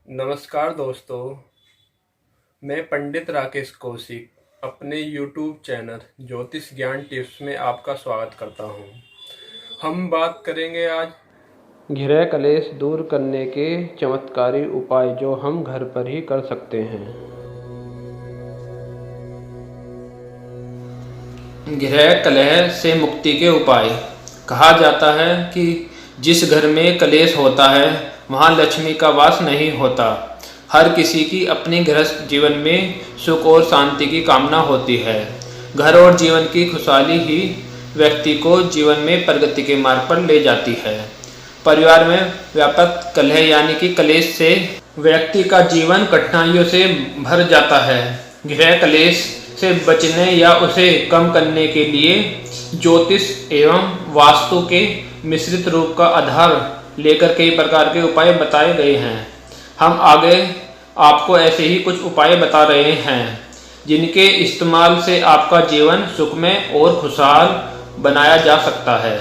नमस्कार दोस्तों, मैं पंडित राकेश कौशिक अपने YouTube चैनल ज्योतिष ज्ञान टिप्स में आपका स्वागत करता हूं। हम बात करेंगे आज गृह कलेश दूर करने के चमत्कारी उपाय जो हम घर पर ही कर सकते हैं। गृह कलह से मुक्ति के उपाय। कहा जाता है कि जिस घर में कलेश होता है वहाँ लक्ष्मी का वास नहीं होता। हर किसी की अपनी गृहस्थ जीवन में सुख और शांति की कामना होती है। घर और जीवन की खुशहाली ही व्यक्ति को जीवन में प्रगति के मार्ग पर ले जाती है। परिवार में व्यापक कलह यानी कि कलेश से व्यक्ति का जीवन कठिनाइयों से भर जाता है। गृह कलेश से बचने या उसे कम करने के लिए ज्योतिष एवं वास्तु के मिश्रित रूप का आधार लेकर कई प्रकार के उपाय बताए गए हैं। हम आगे आपको ऐसे ही कुछ उपाय बता रहे हैं जिनके इस्तेमाल से आपका जीवन सुखमय और खुशहाल बनाया जा सकता है।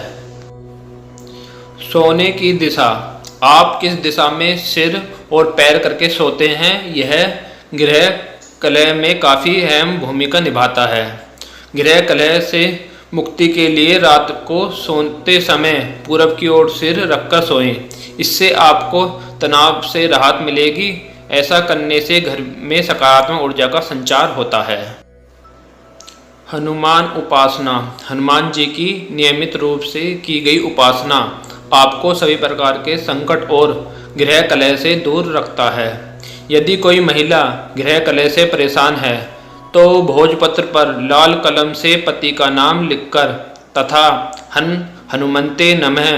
सोने की दिशा। आप किस दिशा में सिर और पैर करके सोते हैं, यह गृह कलह में काफ़ी अहम भूमिका निभाता है। गृह कलह से मुक्ति के लिए रात को सोते समय पूरब की ओर सिर रखकर सोएं। इससे आपको तनाव से राहत मिलेगी। ऐसा करने से घर में सकारात्मक ऊर्जा का संचार होता है। हनुमान उपासना। हनुमान जी की नियमित रूप से की गई उपासना आपको सभी प्रकार के संकट और गृह कलह से दूर रखता है। यदि कोई महिला गृह कलह से परेशान है तो भोजपत्र पर लाल कलम से पति का नाम लिखकर तथा हनुमंते नमः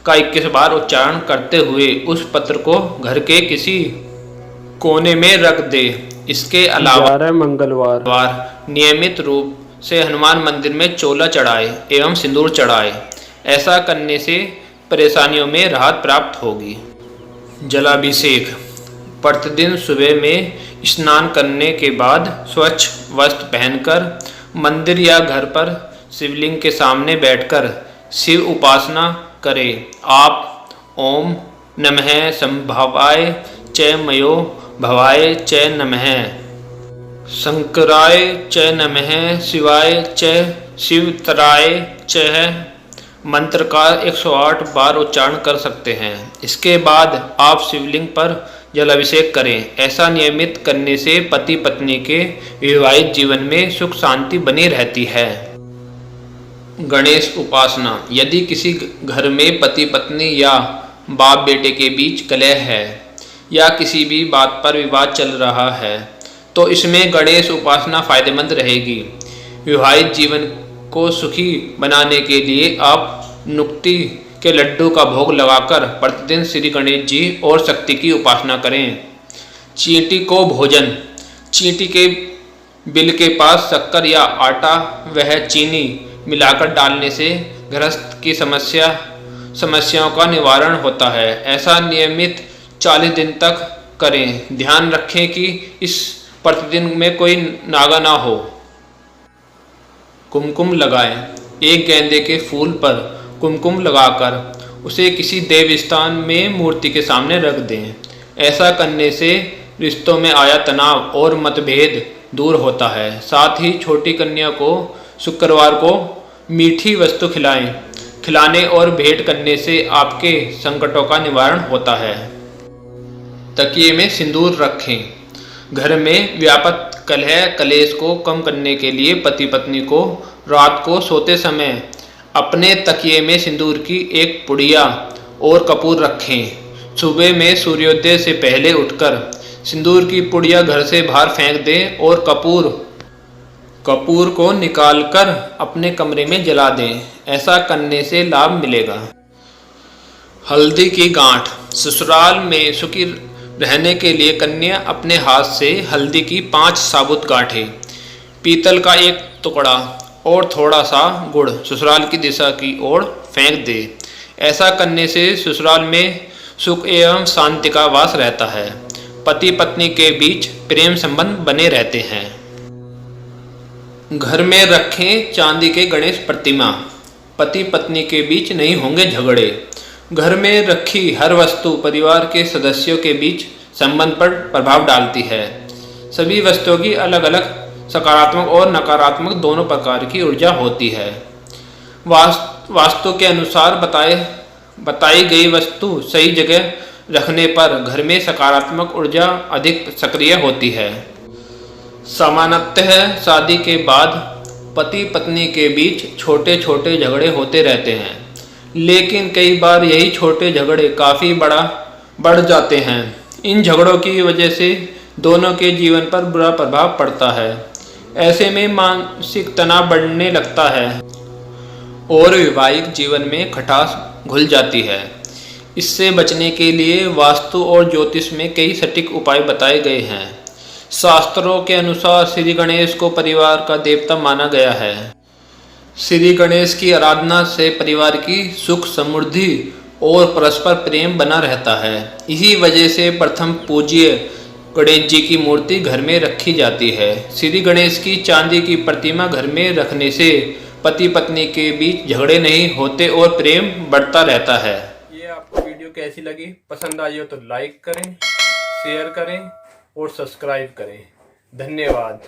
का 21 बार उच्चारण करते हुए उस पत्र को घर के किसी कोने में रख दे। इसके अलावा 11 मंगलवार नियमित रूप से हनुमान मंदिर में चोला चढ़ाए एवं सिंदूर चढ़ाए। ऐसा करने से परेशानियों में राहत प्राप्त होगी। जलाभिषेक। प्रतिदिन सुबह में स्नान करने के बाद स्वच्छ वस्त्र पहनकर मंदिर या घर पर शिवलिंग के सामने बैठकर शिव उपासना करें। आप ओम नमः संभवाय च मयो भवाय च नमः, शंकराय च नमः, शिवाय च शिवतराय च मंत्र का 108 बार उच्चारण कर सकते हैं। इसके बाद आप शिवलिंग पर जलाभिषेक करें। ऐसा नियमित करने से पति पत्नी के विवाहित जीवन में सुख शांति बनी रहती है। गणेश उपासना। यदि किसी घर में पति पत्नी या बाप बेटे के बीच कलह है या किसी भी बात पर विवाद चल रहा है तो इसमें गणेश उपासना फायदेमंद रहेगी। विवाहित जीवन को सुखी बनाने के लिए आप नुक्ति के लड्डू का भोग लगाकर प्रतिदिन श्री गणेश जी और शक्ति की उपासना करें। चींटी को भोजन। चींटी के बिल के पास शक्कर या आटा वह चीनी मिलाकर डालने से गृहस्थ की समस्याओं का निवारण होता है। ऐसा नियमित 40 दिन तक करें। ध्यान रखें कि इस प्रतिदिन में कोई नागा ना हो। कुमकुम लगाएं। एक गेंदे के फूल पर कुमकुम लगाकर उसे किसी देव स्थान में मूर्ति के सामने रख दें। ऐसा करने से रिश्तों में आया तनाव और मतभेद दूर होता है। साथ ही छोटी कन्या को शुक्रवार को मीठी वस्तु खिलाएं। खिलाने और भेंट करने से आपके संकटों का निवारण होता है। तकिए में सिंदूर रखें। घर में व्यापक कलह कलेश को कम करने के लिए पति पत्नी को रात को सोते समय अपने तकिए में सिंदूर की एक पुड़िया और कपूर रखें। सुबह में सूर्योदय से पहले उठकर सिंदूर की पुड़िया घर से बाहर फेंक दें और कपूर को निकालकर अपने कमरे में जला दें। ऐसा करने से लाभ मिलेगा। हल्दी की गांठ। ससुराल में सुखी रहने के लिए कन्या अपने हाथ से हल्दी की 5 साबुत गांठें, पीतल का एक टुकड़ा और थोड़ा सा गुड़ ससुराल की दिशा की ओर फेंक दे। ऐसा करने से ससुराल में सुख एवं शांति का वास रहता है। पति पत्नी के बीच प्रेम संबंध बने रहते हैं। घर में रखें चांदी के गणेश प्रतिमा। पति पत्नी के बीच नहीं होंगे झगड़े। घर में रखी हर वस्तु परिवार के सदस्यों के बीच संबंध पर प्रभाव डालती है। सभी वस्तुओं की अलग अलग सकारात्मक और नकारात्मक दोनों प्रकार की ऊर्जा होती है। वास्तु के अनुसार बताई गई वस्तु सही जगह रखने पर घर में सकारात्मक ऊर्जा अधिक सक्रिय होती है। सामान्यतः शादी के बाद पति पत्नी के बीच छोटे छोटे झगड़े होते रहते हैं, लेकिन कई बार यही छोटे झगड़े काफ़ी बढ़ जाते हैं। इन झगड़ों की वजह से दोनों के जीवन पर बुरा प्रभाव पड़ता है। ऐसे में मानसिक तनाव बढ़ने लगता है और वैवाहिक जीवन में खटास घुल जाती है। इससे बचने के लिए वास्तु और ज्योतिष में कई सटीक उपाय बताए गए हैं। शास्त्रों के अनुसार श्री गणेश को परिवार का देवता माना गया है। श्री गणेश की आराधना से परिवार की सुख समृद्धि और परस्पर प्रेम बना रहता है। इसी वजह से प्रथम पूज्य गणेश जी की मूर्ति घर में रखी जाती है। श्री गणेश की चांदी की प्रतिमा घर में रखने से पति पत्नी के बीच झगड़े नहीं होते और प्रेम बढ़ता रहता है। ये आपको वीडियो कैसी लगी? पसंद आई हो तो लाइक करें, शेयर करें और सब्सक्राइब करें। धन्यवाद।